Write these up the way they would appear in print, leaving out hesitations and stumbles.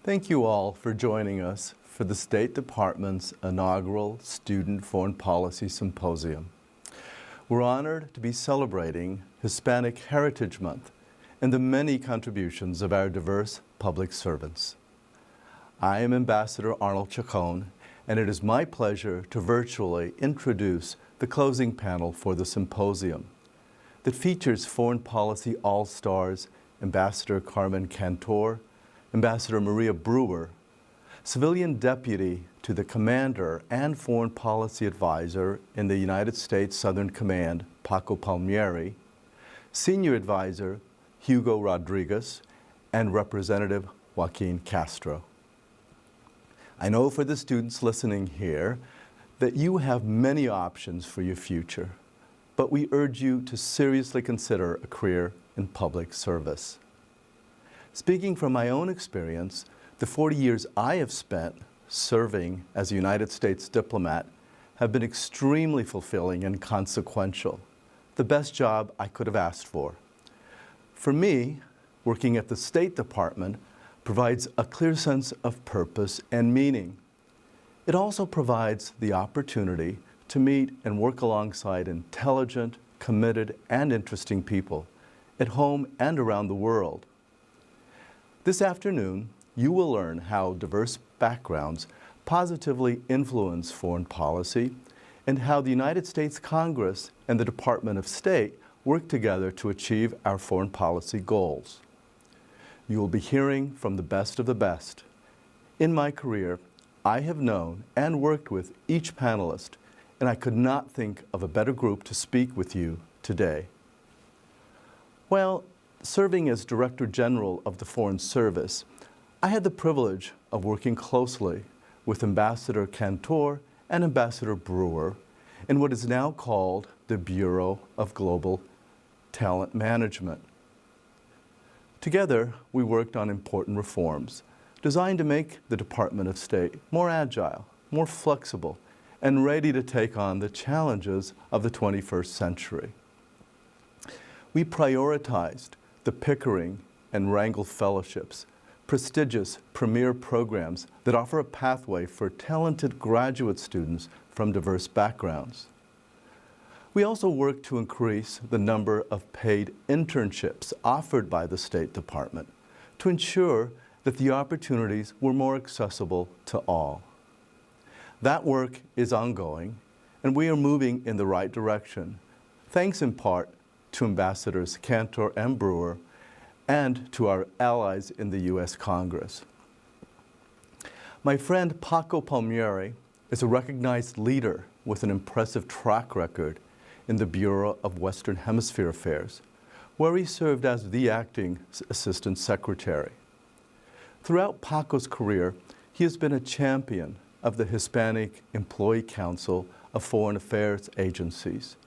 Thank you all for joining us for the State Department's inaugural Student Foreign Policy Symposium. We're honored to be celebrating Hispanic Heritage Month and the many contributions of our diverse public servants. I am Ambassador Arnold Chacon, and it is my pleasure to virtually introduce the closing panel for the symposium that features foreign policy all-stars Ambassador Carmen Cantor, Ambassador Maria Brewer, Civilian Deputy to the Commander and Foreign Policy Advisor in the United States Southern Command, Paco Palmieri, Senior Advisor Hugo Rodriguez, and Representative Joaquin Castro. I know for the students listening here that you have many options for your future, but we urge you to seriously consider a career in public service. Speaking from my own experience, the 40 years I have spent serving as a United States diplomat have been extremely fulfilling and consequential, the best job I could have asked for. For me, working at the State Department provides a clear sense of purpose and meaning. It also provides the opportunity to meet and work alongside intelligent, committed, and interesting people at home and around the world. This afternoon, you will learn how diverse backgrounds positively influence foreign policy and how the United States Congress and the Department of State work together to achieve our foreign policy goals. You will be hearing from the best of the best. In my career, I have known and worked with each panelist, and I could not think of a better group to speak with you today. Well, serving as Director General of the Foreign Service, I had the privilege of working closely with Ambassador Cantor and Ambassador Brewer in what is now called the Bureau of Global Talent Management. Together, we worked on important reforms designed to make the Department of State more agile, more flexible, and ready to take on the challenges of the 21st century. We prioritized the Pickering and Wrangell Fellowships, prestigious premier programs that offer a pathway for talented graduate students from diverse backgrounds. We also worked to increase the number of paid internships offered by the State Department to ensure that the opportunities were more accessible to all. That work is ongoing, and we are moving in the right direction, thanks in part to Ambassadors Cantor and Brewer, and to our allies in the U.S. Congress. My friend Paco Palmieri is a recognized leader with an impressive track record in the Bureau of Western Hemisphere Affairs, where he served as the acting Assistant Secretary. Throughout Paco's career, he has been a champion of the Hispanic Employee Council of Foreign Affairs agencies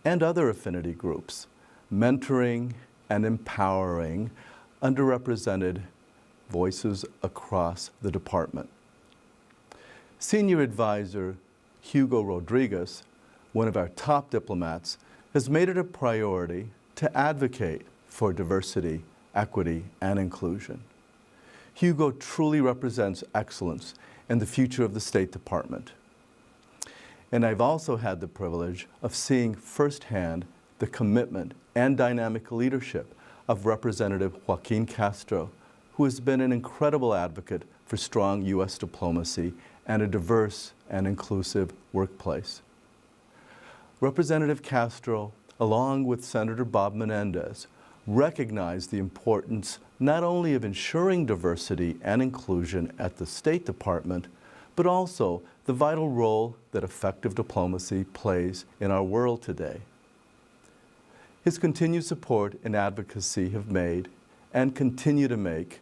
and other affinity groups, mentoring and empowering underrepresented voices across the department. Senior Advisor Hugo Rodriguez, one of our top diplomats, has made it a priority to advocate for diversity, equity, and inclusion. Hugo truly represents excellence and the future of the State Department. And I've also had the privilege of seeing firsthand the commitment and dynamic leadership of Representative Joaquin Castro, who has been an incredible advocate for strong U.S. diplomacy and a diverse and inclusive workplace. Representative Castro, along with Senator Bob Menendez, recognized the importance not only of ensuring diversity and inclusion at the State Department, but also the vital role that effective diplomacy plays in our world today. His continued support and advocacy have made and continue to make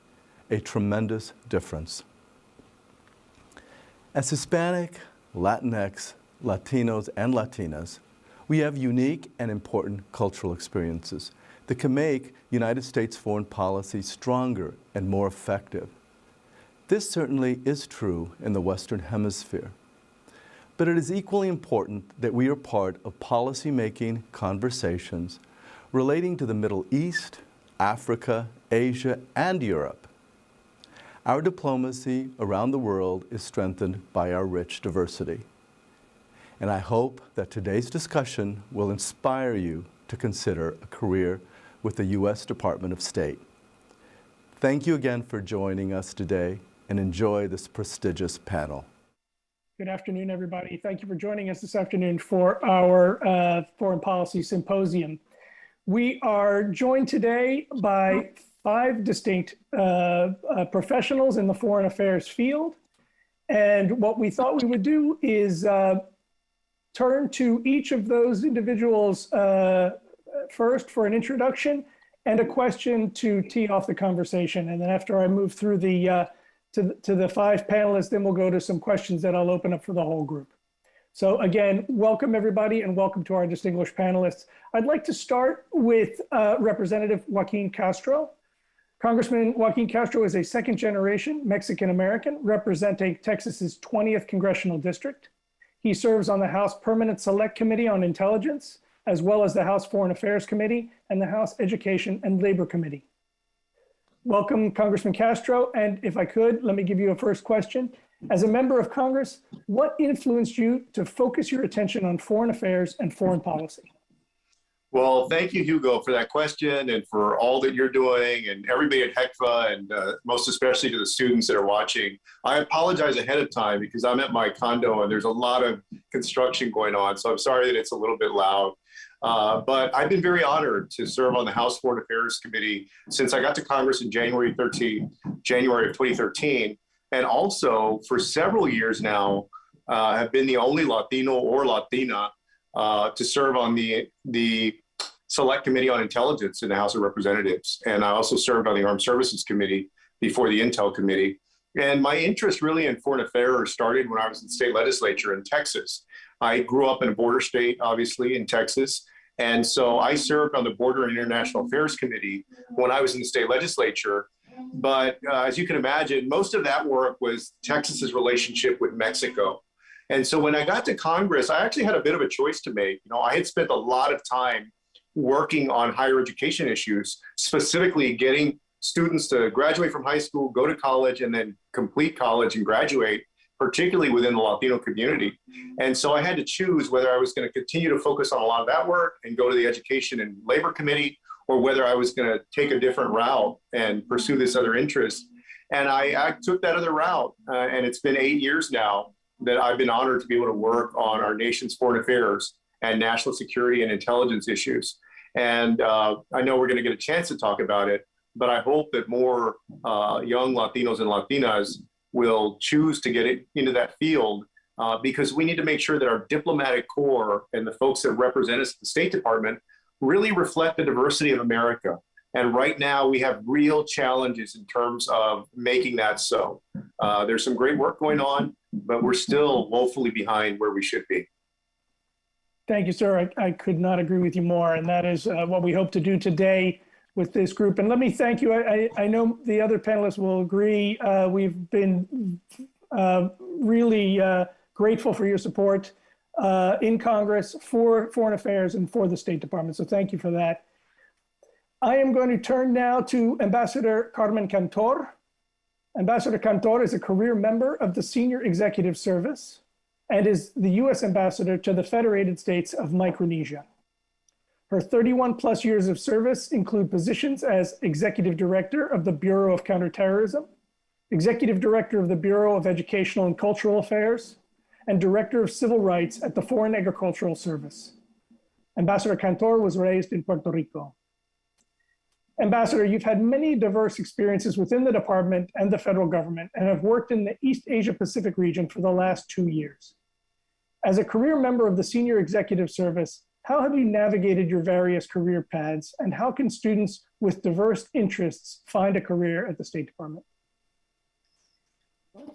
a tremendous difference. As Hispanic, Latinx, Latinos, and Latinas, we have unique and important cultural experiences that can make United States foreign policy stronger and more effective. This certainly is true in the Western Hemisphere. But it is equally important that we are part of policy-making conversations relating to the Middle East, Africa, Asia, and Europe. Our diplomacy around the world is strengthened by our rich diversity. And I hope that today's discussion will inspire you to consider a career with the U.S. Department of State. Thank you again for joining us today, and enjoy this prestigious panel. Good afternoon, everybody. Thank you for joining us this afternoon for our Foreign Policy Symposium. We are joined today by 5 distinct professionals in the foreign affairs field. And what we thought we would do is turn to each of those individuals first for an introduction and a question to tee off the conversation. And then after I move through the to the 5 panelists, then we'll go to some questions that I'll open up for the whole group. So again, welcome everybody and welcome to our distinguished panelists. I'd like to start with Representative Joaquin Castro. Congressman Joaquin Castro is a second-generation Mexican-American representing Texas's 20th Congressional District. He serves on the House Permanent Select Committee on Intelligence, as well as the House Foreign Affairs Committee and the House Education and Labor Committee. Welcome, Congressman Castro. And if I could, let me give you a first question. As a member of Congress, what influenced you to focus your attention on foreign affairs and foreign policy? Well, thank you, Hugo, for that question and for all that you're doing, and everybody at HECFA, and most especially to the students that are watching. I apologize ahead of time because I'm at my condo and there's a lot of construction going on, so I'm sorry that it's a little bit loud. But I've been very honored to serve on the House Foreign Affairs Committee since I got to Congress in January of 2013. And also for several years now, have been the only Latino or Latina to serve on the Select Committee on Intelligence in the House of Representatives. And I also served on the Armed Services Committee before the Intel Committee. And my interest really in foreign affairs started when I was in the state legislature in Texas. I grew up in a border state, obviously, in Texas. And so I served on the Border and International Affairs Committee when I was in the state legislature. But as you can imagine, most of that work was Texas's relationship with Mexico. And so when I got to Congress, I actually had a bit of a choice to make. You know, I had spent a lot of time working on higher education issues, specifically getting students to graduate from high school, go to college, and then complete college and graduate, particularly within the Latino community. And so I had to choose whether I was going to continue to focus on a lot of that work and go to the Education and Labor Committee, or whether I was going to take a different route and pursue this other interest. And I took that other route. And it's been 8 years now that I've been honored to be able to work on our nation's foreign affairs and national security and intelligence issues. And I know we're going to get a chance to talk about it, but I hope that more young Latinos and Latinas will choose to get into that field because we need to make sure that our diplomatic corps and the folks that represent us at the State Department really reflect the diversity of America. And right now we have real challenges in terms of making that so. There's some great work going on, but we're still woefully behind where we should be. Thank you, sir. I could not agree with you more. And that is what we hope to do today with this group. And let me thank you. I know the other panelists will agree. We've been really grateful for your support in Congress for foreign affairs and for the State Department. So thank you for that. I am going to turn now to Ambassador Carmen Cantor. Ambassador Cantor is a career member of the Senior Executive Service and is the U.S. Ambassador to the Federated States of Micronesia. Her 31+ years of service include positions as Executive Director of the Bureau of Counterterrorism, Executive Director of the Bureau of Educational and Cultural Affairs, and Director of Civil Rights at the Foreign Agricultural Service. Ambassador Cantor was raised in Puerto Rico. Ambassador, you've had many diverse experiences within the department and the federal government and have worked in the East Asia Pacific region for the last 2 years. As a career member of the Senior Executive Service, how have you navigated your various career paths, and how can students with diverse interests find a career at the State Department?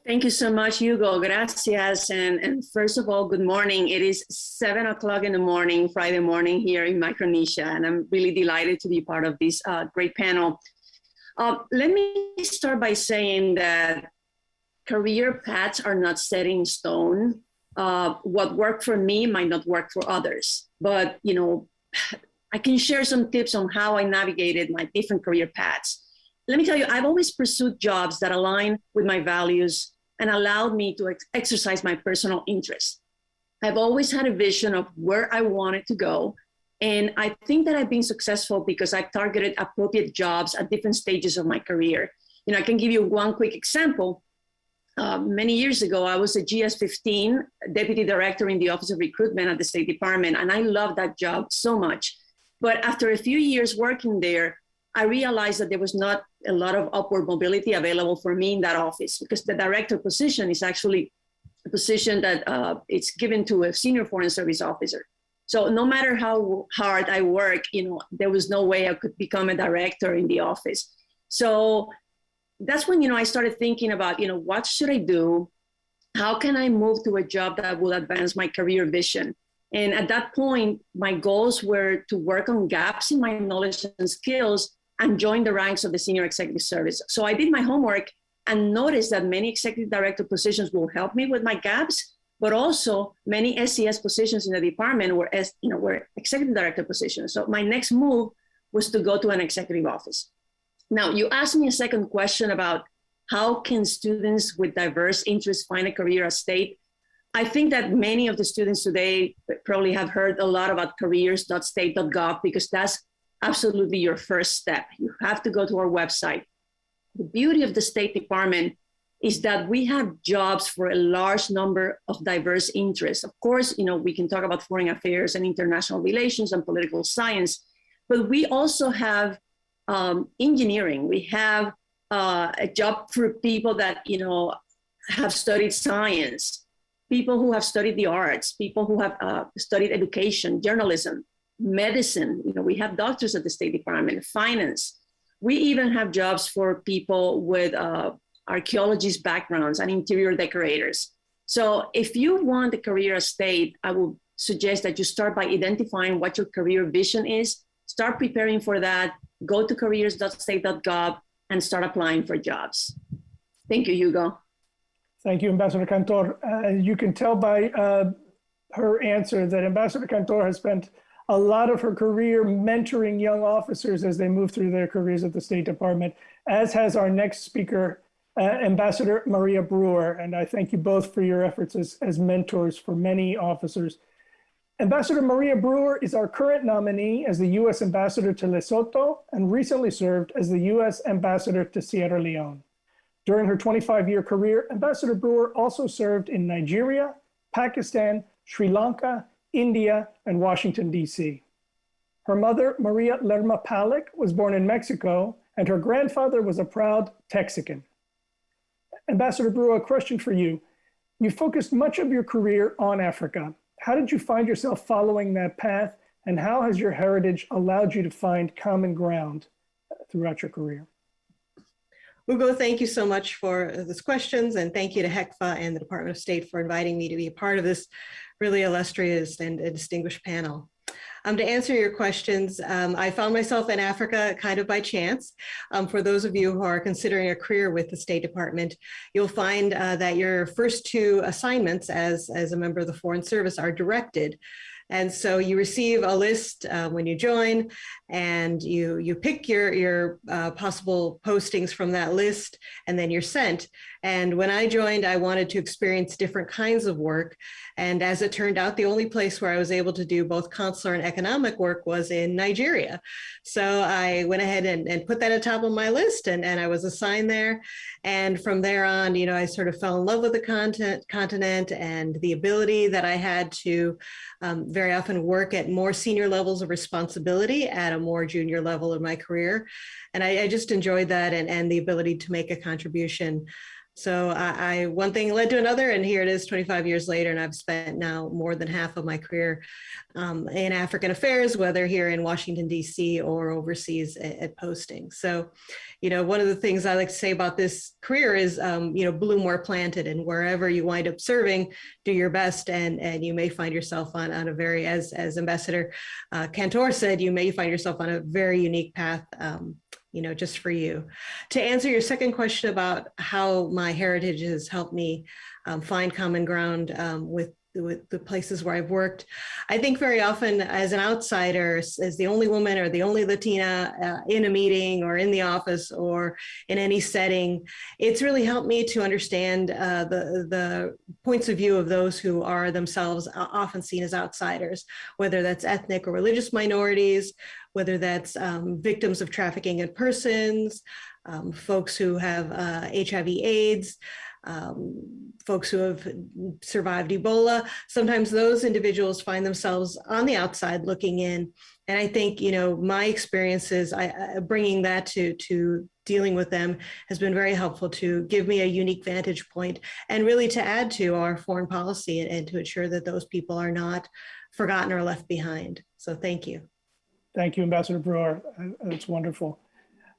Thank you so much, Hugo. Gracias. And first of all, good morning. It is 7 o'clock in the morning, Friday morning here in Micronesia, and I'm really delighted to be part of this great panel. Let me start by saying that career paths are not set in stone. What worked for me might not work for others, but I can share some tips on how I navigated my different career paths. let me tell you, I've always pursued jobs that align with my values and allowed me to exercise my personal interests. I've always had a vision of where I wanted to go. And I think that I've been successful because I've targeted appropriate jobs at different stages of my career. I can give you one quick example. Many years ago, I was a GS-15 deputy director in the Office of Recruitment at the State Department, and I loved that job so much. But after a few years working there, I realized that there was not a lot of upward mobility available for me in that office, because the director position is actually a position that it's given to a senior foreign service officer. So no matter how hard I work, there was no way I could become a director in the office. So that's when, I started thinking about, what should I do? How can I move to a job that will advance my career vision? And at that point, my goals were to work on gaps in my knowledge and skills and join the ranks of the senior executive service. So I did my homework and noticed that many executive director positions will help me with my gaps, but also many SES positions in the department were executive director positions. So my next move was to go to an executive office. Now, you asked me a second question about how can students with diverse interests find a career at State. I think that many of the students today probably have heard a lot about careers.state.gov, because that's absolutely your first step. You have to go to our website. The beauty of the State Department is that we have jobs for a large number of diverse interests. Of course, we can talk about foreign affairs and international relations and political science, but we also have engineering. We have a job for people that, have studied science, people who have studied the arts, people who have studied education, journalism, medicine. We have doctors at the State Department, finance. We even have jobs for people with archaeologist backgrounds and interior decorators. So if you want a career at State, I would suggest that you start by identifying what your career vision is, start preparing for that, go to careers.state.gov and start applying for jobs. Thank you, Hugo. Thank you, Ambassador Cantor. You can tell by her answer that Ambassador Cantor has spent a lot of her career mentoring young officers as they move through their careers at the State Department, as has our next speaker, Ambassador Maria Brewer. And I thank you both for your efforts as mentors for many officers. Ambassador Maria Brewer is our current nominee as the U.S. Ambassador to Lesotho and recently served as the U.S. Ambassador to Sierra Leone. During her 25-year career, Ambassador Brewer also served in Nigeria, Pakistan, Sri Lanka, India, and Washington, D.C. Her mother, Maria Lerma Palic, was born in Mexico, and her grandfather was a proud Texican. Ambassador Brewer, a question for you. You focused much of your career on Africa. How did you find yourself following that path, and how has your heritage allowed you to find common ground throughout your career? Hugo, thank you so much for these questions, and thank you to HECFA and the Department of State for inviting me to be a part of this really illustrious and distinguished panel. To answer your questions, I found myself in Africa kind of by chance. For those of you who are considering a career with the State Department, you'll find that your first two assignments as a member of the Foreign Service are directed. And so you receive a list when you join, and you pick your possible postings from that list, and then you're sent. And when I joined, I wanted to experience different kinds of work. And as it turned out, the only place where I was able to do both consular and economic work was in Nigeria. So I went ahead and put that at the top of my list, and I was assigned there. And from there on, I sort of fell in love with the continent and the ability that I had to very often work at more senior levels of responsibility at a more junior level in my career. And I just enjoyed that and the ability to make a contribution. So one thing led to another, and here it is 25 years later, and I've spent now more than half of my career in African affairs, whether here in Washington, D.C. or overseas at postings. So, one of the things I like to say about this career is, bloom where planted, and wherever you wind up serving, do your best, and you may find yourself on a very, as Ambassador Cantor said, you may find yourself on a very unique path, just for you. To answer your second question about how my heritage has helped me find common ground with the places where I've worked. I think very often as an outsider, as the only woman or the only Latina in a meeting or in the office or in any setting, it's really helped me to understand the points of view of those who are themselves often seen as outsiders, whether that's ethnic or religious minorities, whether that's victims of trafficking in persons, folks who have HIV/AIDS, folks who have survived Ebola. Sometimes those individuals find themselves on the outside looking in. And I think, my experiences, bringing that to dealing with them has been very helpful to give me a unique vantage point and really to add to our foreign policy and to ensure that those people are not forgotten or left behind. So thank you. Thank you, Ambassador Brewer. That's wonderful.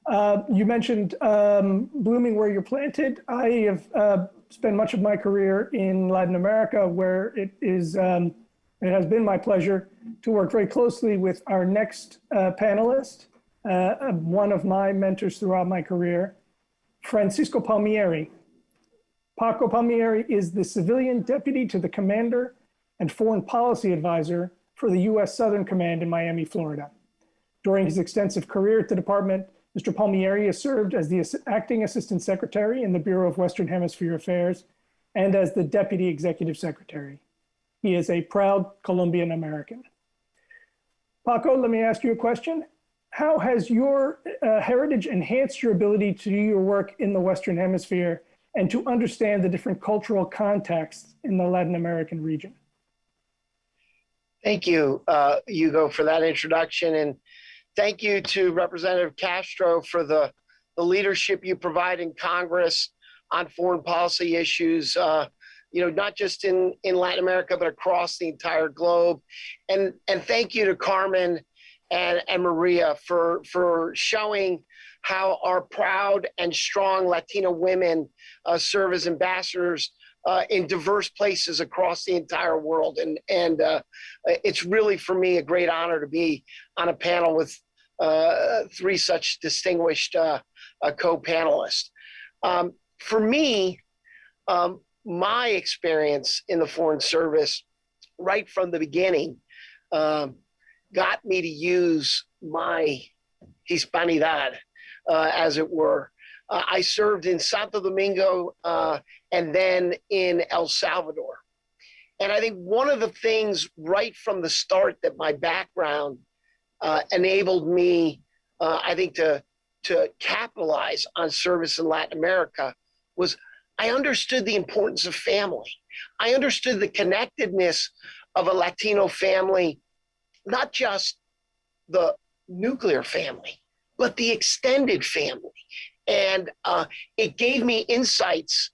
You mentioned blooming where you're planted. I have spent much of my career in Latin America, where it has been my pleasure to work very closely with our next panelist, one of my mentors throughout my career, Francisco Palmieri. Paco Palmieri is the civilian deputy to the commander and foreign policy advisor for the U.S. Southern Command in Miami, Florida. During his extensive career at the department, Mr. Palmieri has served as the acting assistant secretary in the Bureau of Western Hemisphere Affairs and as the deputy executive secretary. He is a proud Colombian American. Paco, let me ask you a question. How has your heritage enhanced your ability to do your work in the Western Hemisphere and to understand the different cultural contexts in the Latin American region? Thank you, Hugo, for that introduction. And thank you to Representative Castro for the leadership you provide in Congress on foreign policy issues, not just in Latin America, but across the entire globe. And thank you to Carmen and Maria for showing how our proud and strong Latina women serve as ambassadors in diverse places across the entire world. And it's really, for me, a great honor to be on a panel with three such distinguished co-panelists. For me, my experience in the Foreign Service right from the beginning got me to use my Hispanidad, as it were. I served in Santo Domingo and then in El Salvador. And I think one of the things right from the start that my background enabled me, I think, to capitalize on service in Latin America was I understood the importance of family. I understood the connectedness of a Latino family, not just the nuclear family, but the extended family. And it gave me insights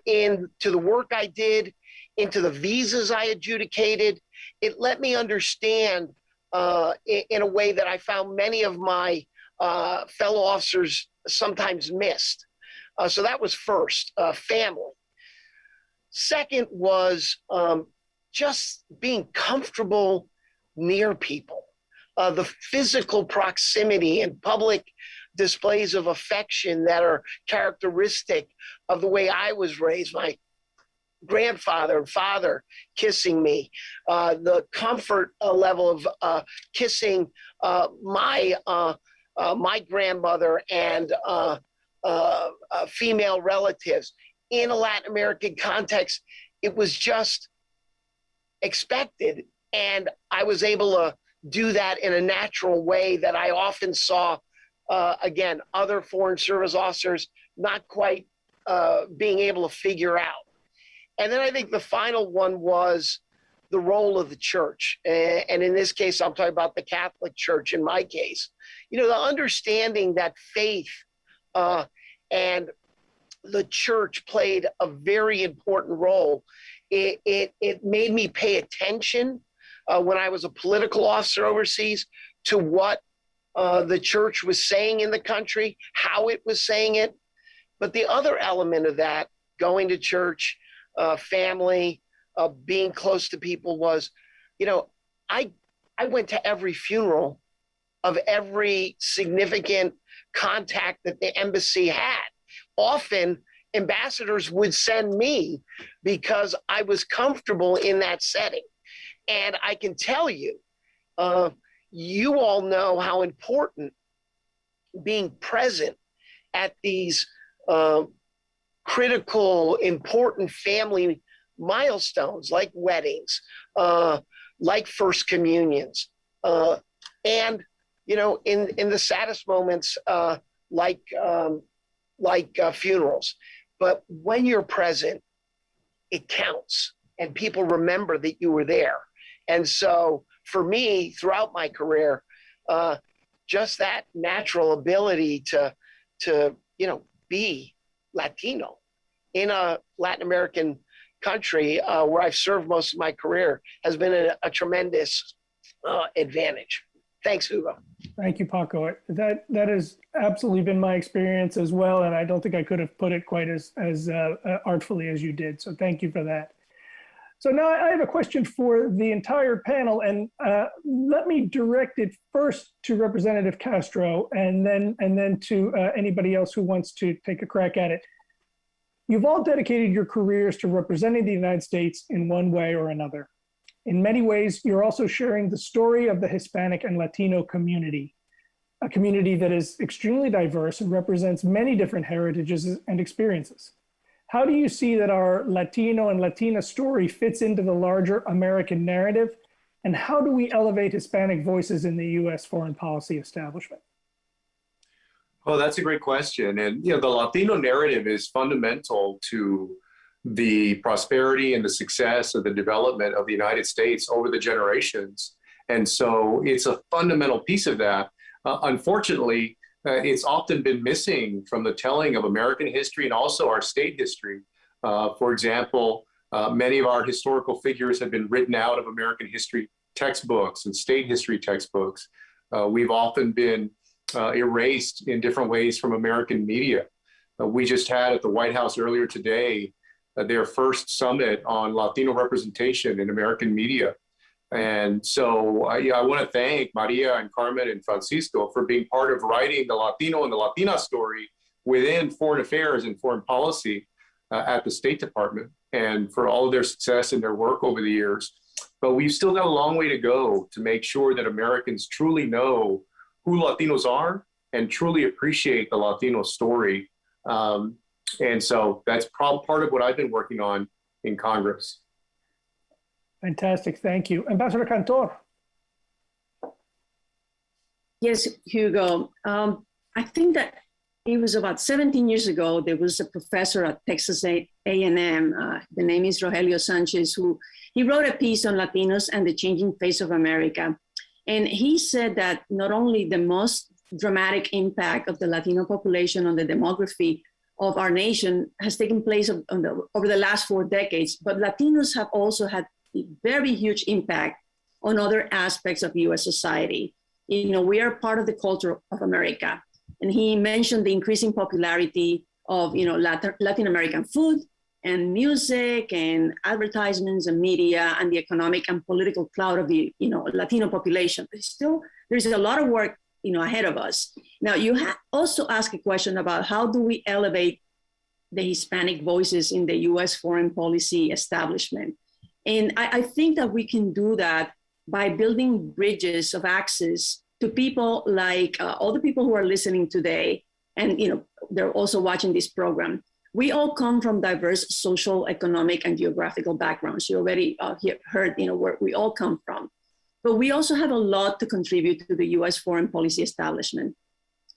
into the work I did, into the visas I adjudicated. It let me understand in a way that I found many of my fellow officers sometimes missed. So that was first, family. Second was just being comfortable near people. The physical proximity and public displays of affection that are characteristic of the way I was raised. My grandfather and father kissing me, the comfort level of kissing my grandmother and female relatives in a Latin American context, it was just expected. And I was able to do that in a natural way that I often saw, again, other Foreign Service officers not quite being able to figure out. And then I think the final one was the role of the church. And in this case, I'm talking about the Catholic Church in my case. The understanding that faith and the church played a very important role. It made me pay attention when I was a political officer overseas to what the church was saying in the country, how it was saying it. But the other element of that, going to church, family, being close to people was, I went to every funeral of every significant contact that the embassy had. Often ambassadors would send me because I was comfortable in that setting. And I can tell you, you all know how important being present at these critical, important family milestones like weddings, like first communions, and in the saddest moments, like funerals. But when you're present, it counts, and people remember that you were there. And so, for me, throughout my career, just that natural ability to be Latino in a Latin American country where I've served most of my career has been a tremendous advantage. Thanks, Hugo. Thank you, Paco. That has absolutely been my experience as well, and I don't think I could have put it quite as artfully as you did. So thank you for that. So now I have a question for the entire panel, and let me direct it first to Representative Castro, and then to anybody else who wants to take a crack at it. You've all dedicated your careers to representing the United States in one way or another. In many ways, you're also sharing the story of the Hispanic and Latino community, a community that is extremely diverse and represents many different heritages and experiences. How do you see that our Latino and Latina story fits into the larger American narrative? And how do we elevate Hispanic voices in the U.S. foreign policy establishment? Oh, that's a great question. And the Latino narrative is fundamental to the prosperity and the success of the development of the United States over the generations. And so it's a fundamental piece of that. Unfortunately, it's often been missing from the telling of American history and also our state history. For example, many of our historical figures have been written out of American history textbooks and state history textbooks. We've often been erased in different ways from American media. We just had at the White House earlier today their first summit on Latino representation in American media. And so I want to thank Maria and Carmen and Francisco for being part of writing the Latino and the Latina story within foreign affairs and foreign policy at the State Department, and for all of their success in their work over the years. But we've still got a long way to go to make sure that Americans truly know who Latinos are and truly appreciate the Latino story. And so that's part of what I've been working on in Congress. Fantastic, thank you. Ambassador Cantor. Yes, Hugo. I think that it was about 17 years ago, there was a professor at Texas A&M, the name is Rogelio Sanchez, he wrote a piece on Latinos and the changing face of America. And he said that not only the most dramatic impact of the Latino population on the demography of our nation has taken place over the last 4 decades, but Latinos have also had a very huge impact on other aspects of US society. We are part of the culture of America. And he mentioned the increasing popularity of Latin American food and music and advertisements and media and the economic and political clout of the Latino population. But still, there's a lot of work ahead of us. Now, you also asked a question about how do we elevate the Hispanic voices in the US foreign policy establishment. And I think that we can do that by building bridges of access to people like all the people who are listening today, and they're also watching this program. We all come from diverse social, economic, and geographical backgrounds. You already heard where we all come from. But we also have a lot to contribute to the US foreign policy establishment.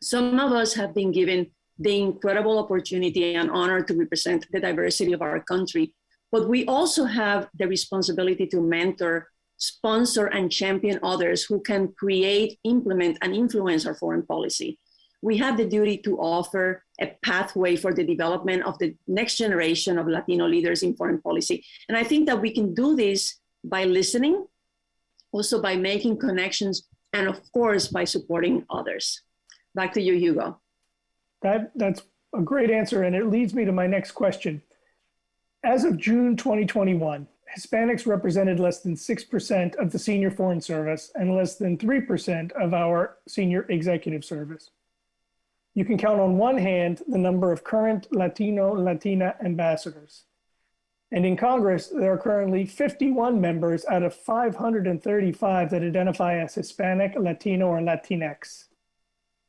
Some of us have been given the incredible opportunity and honor to represent the diversity of our country, but we also have the responsibility to mentor, sponsor, and champion others who can create, implement, and influence our foreign policy. We have the duty to offer a pathway for the development of the next generation of Latino leaders in foreign policy. And I think that we can do this by listening, also by making connections, and of course, by supporting others. Back to you, Hugo. That's a great answer, and it leads me to my next question. As of June 2021, Hispanics represented less than 6% of the senior foreign service and less than 3% of our senior executive service. you can count on one hand the number of current Latino, Latina ambassadors. And in Congress, there are currently 51 members out of 535 that identify as Hispanic, Latino, or Latinx.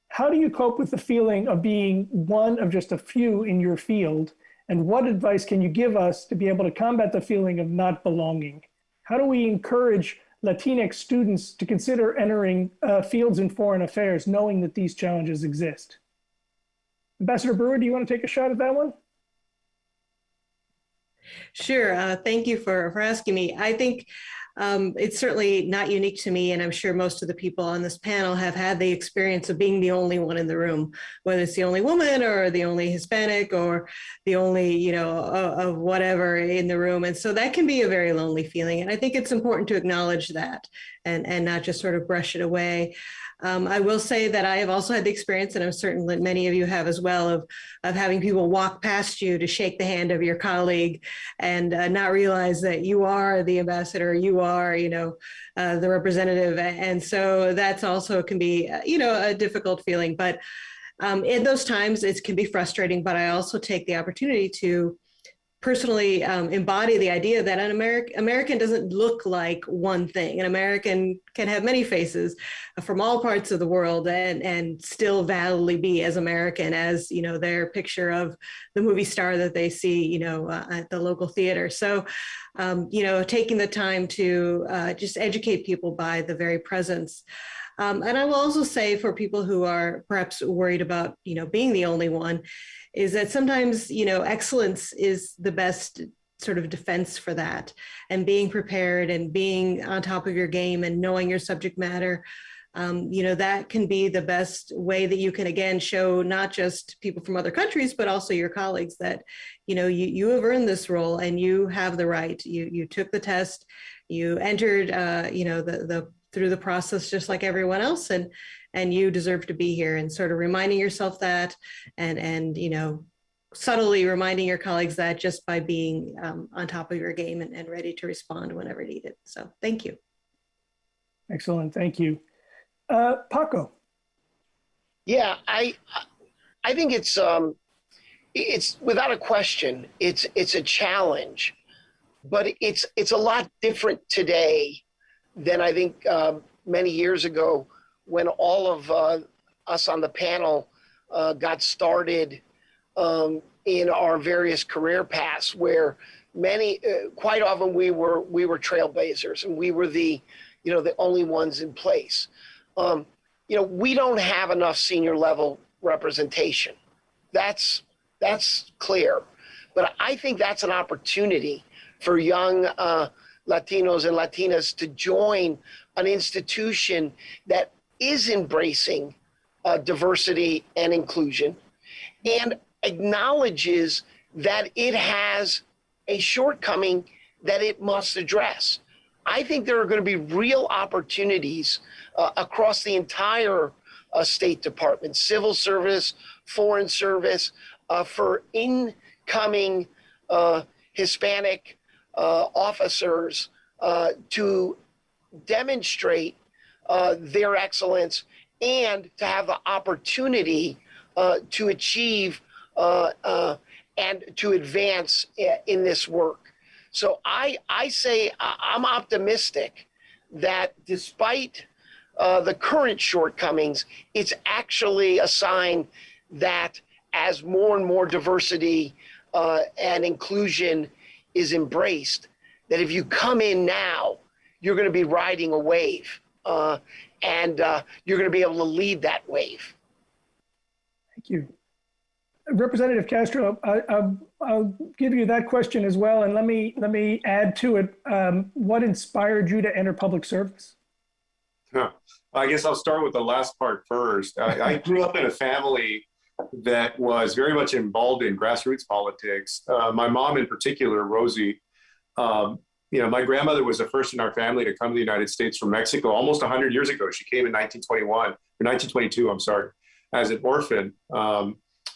How do you cope with the feeling of being one of just a few in your field? And what advice can you give us to be able to combat the feeling of not belonging? How do we encourage Latinx students to consider entering fields in foreign affairs, knowing that these challenges exist? Ambassador Brewer, do you want to take a shot at that one? Sure. Thank you for asking me. I think it's certainly not unique to me, and I'm sure most of the people on this panel have had the experience of being the only one in the room, whether it's the only woman or the only Hispanic or the only, of whatever in the room. And so that can be a very lonely feeling. And I think it's important to acknowledge that and not just sort of brush it away. I will say that I have also had the experience, and I'm certain that many of you have as well, of having people walk past you to shake the hand of your colleague and not realize that you are the ambassador, you are, the representative. And so that's also can be, a difficult feeling. But in those times, it can be frustrating. But I also take the opportunity to personally embody the idea that an American doesn't look like one thing. An American can have many faces from all parts of the world and still validly be as American as, their picture of the movie star that they see, at the local theater. So, taking the time to just educate people by the very presence. And I will also say for people who are perhaps worried about, being the only one, is that sometimes, excellence is the best sort of defense for that. And being prepared and being on top of your game and knowing your subject matter, that can be the best way that you can, again, show not just people from other countries, but also your colleagues that, you have earned this role and you have the right. You took the test, you entered, through the process just like everyone else, and you deserve to be here, and sort of reminding yourself that and subtly reminding your colleagues that just by being on top of your game and ready to respond whenever needed. So thank you. Excellent, thank you. Paco. Yeah, I think it's without a question, it's a challenge, but it's a lot different today than I think many years ago, when all of us on the panel got started in our various career paths, where quite often we were trailblazers and we were the only ones in place. We don't have enough senior level representation. That's clear, but I think that's an opportunity for young Latinos and Latinas to join an institution that is embracing diversity and inclusion and acknowledges that it has a shortcoming that it must address. I think there are going to be real opportunities across the entire State Department, civil service, foreign service, for incoming Hispanic officers to demonstrate their excellence and to have the opportunity to achieve and to advance in this work. So I say I'm optimistic that despite the current shortcomings, it's actually a sign that as more and more diversity and inclusion is embraced, that if you come in now, you're going to be riding a wave, and you're going to be able to lead that wave. Thank you. Representative Castro, I'll give you that question as well, and let me add to it. What inspired you to enter public service? I guess I'll start with the last part first. I grew up in a family that was very much involved in grassroots politics. My mom in particular, Rosie, my grandmother was the first in our family to come to the United States from Mexico almost 100 years ago. She came in 1922, as an orphan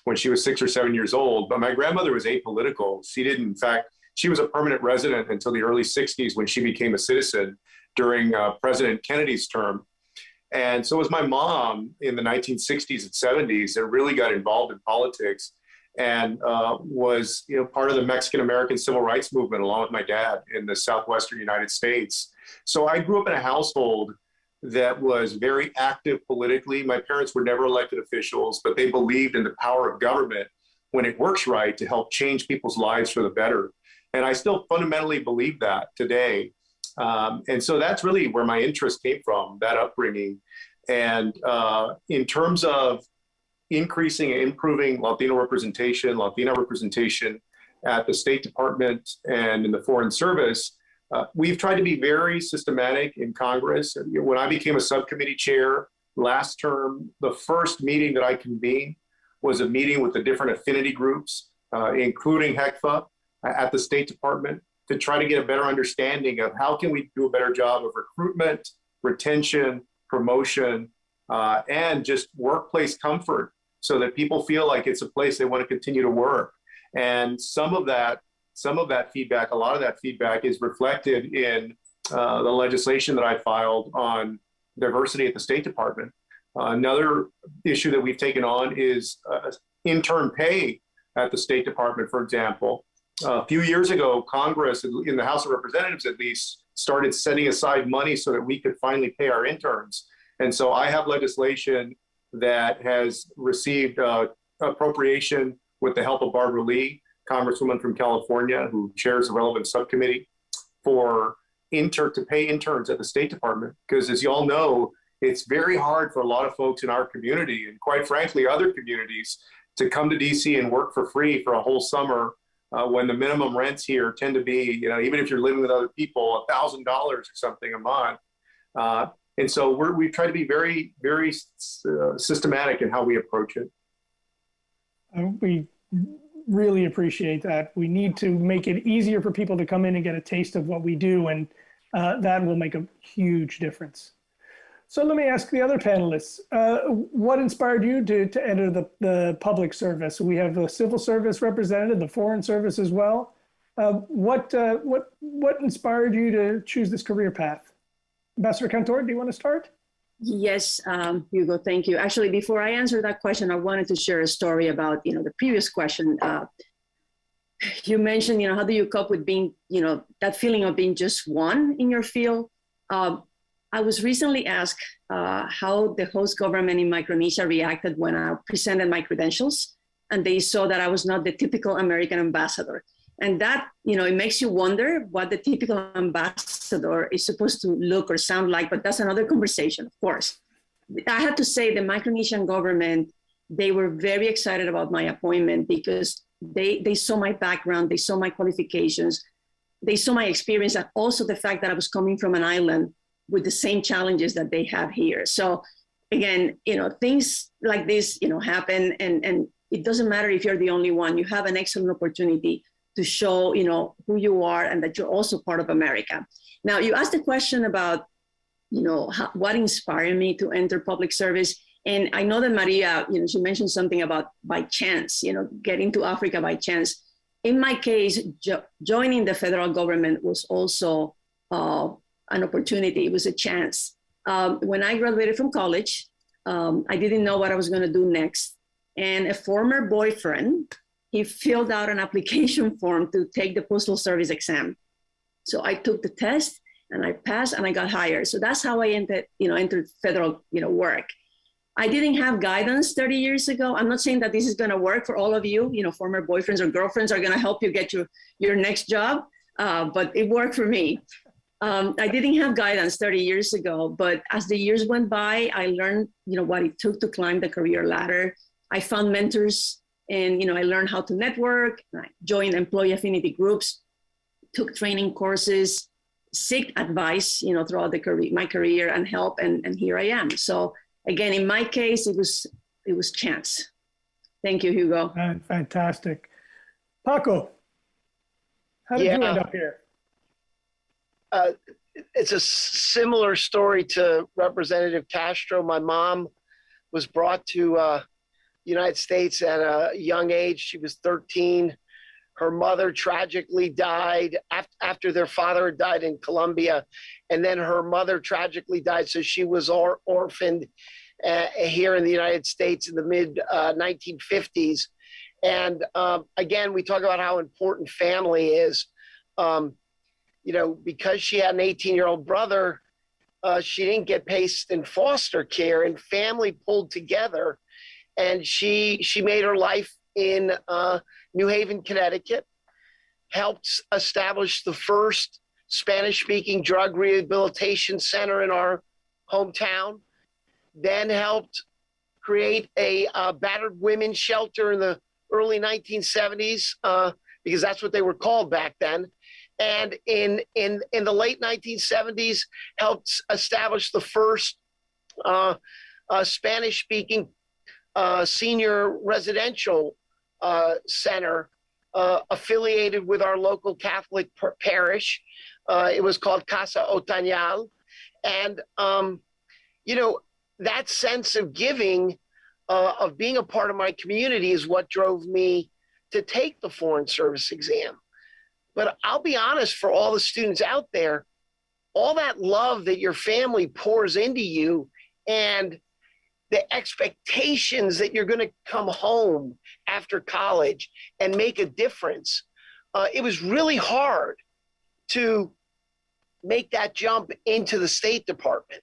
when she was 6 or 7 years old. But my grandmother was apolitical. She was a permanent resident until the early 60s when she became a citizen during President Kennedy's term. And so was my mom in the 1960s and 70s that really got involved in politics and was part of the Mexican-American civil rights movement along with my dad in the southwestern United States. So I grew up in a household that was very active politically. My parents were never elected officials, but they believed in the power of government when it works right to help change people's lives for the better. And I still fundamentally believe that today. And so that's really where my interest came from, that upbringing. And in terms of increasing and improving Latino representation, Latina representation at the State Department and in the Foreign Service, we've tried to be very systematic in Congress. When I became a subcommittee chair last term, the first meeting that I convened was a meeting with the different affinity groups, including HECFA at the State Department, to try to get a better understanding of how can we do a better job of recruitment, retention, promotion, and just workplace comfort so that people feel like it's a place they want to continue to work. And some of that feedback, a lot of that feedback is reflected in the legislation that I filed on diversity at the State Department. Another issue that we've taken on is intern pay at the State Department, for example. A few years ago, Congress, in the House of Representatives at least, started setting aside money so that we could finally pay our interns. And so I have legislation that has received appropriation with the help of Barbara Lee, Congresswoman from California, who chairs a relevant subcommittee, for to pay interns at the State Department. Because as you all know, it's very hard for a lot of folks in our community, and quite frankly, other communities, to come to DC and work for free for a whole summer when the minimum rents here tend to be, even if you're living with other people, $1,000 or something a month. And so we try to be very, very systematic in how we approach it. We really appreciate that. We need to make it easier for people to come in and get a taste of what we do, and that will make a huge difference. So let me ask the other panelists, what inspired you to enter the public service? We have the civil service representative, the foreign service as well. What inspired you to choose this career path? Ambassador Cantor, do you want to start? Yes, Hugo, thank you. Actually, before I answer that question, I wanted to share a story about, the previous question. You mentioned, how do you cope with being, that feeling of being just one in your field? I was recently asked how the host government in Micronesia reacted when I presented my credentials, and they saw that I was not the typical American ambassador. And that, it makes you wonder what the typical ambassador is supposed to look or sound like, but that's another conversation, of course. I have to say the Micronesian government, they were very excited about my appointment because they saw my background, they saw my qualifications, they saw my experience, and also the fact that I was coming from an island with the same challenges that they have here. So again, things like this, happen, and it doesn't matter if you're the only one. You have an excellent opportunity to show, who you are and that you're also part of America. Now, you asked a question about, what inspired me to enter public service. And I know that Maria, she mentioned something about by chance, getting to Africa by chance. In my case, joining the federal government was also an opportunity. It was a chance. When I graduated from college, I didn't know what I was going to do next. And a former boyfriend, he filled out an application form to take the Postal Service exam. So I took the test and I passed and I got hired. So that's how I entered federal, work. I didn't have guidance 30 years ago. I'm not saying that this is going to work for all of you. Former boyfriends or girlfriends are going to help you get your next job, but it worked for me. I didn't have guidance 30 years ago, but as the years went by, I learned, what it took to climb the career ladder. I found mentors, and I learned how to network. I joined employee affinity groups, took training courses, seek advice, throughout my career and help, and here I am. So again, in my case, it was chance. Thank you, Hugo. Fantastic. Paco, how did you end up here? It's a similar story to Representative Castro. My mom was brought to United States at a young age. She was 13. Her mother tragically died after their father had died in Colombia. And then her mother tragically died. So she was orphaned here in the United States in the mid 1950s. And again, we talk about how important family is. Because she had an 18-year-old brother, she didn't get placed in foster care, and family pulled together. And she made her life in New Haven, Connecticut, helped establish the first Spanish-speaking drug rehabilitation center in our hometown, then helped create a battered women's shelter in the early 1970s, because that's what they were called back then. And in the late 1970s, helped establish the first Spanish-speaking senior residential center affiliated with our local Catholic parish. It was called Casa Otañal. And, that sense of giving, of being a part of my community is what drove me to take the Foreign Service exam. But I'll be honest, for all the students out there, all that love that your family pours into you and the expectations that you're going to come home after college and make a difference, it was really hard to make that jump into the State Department.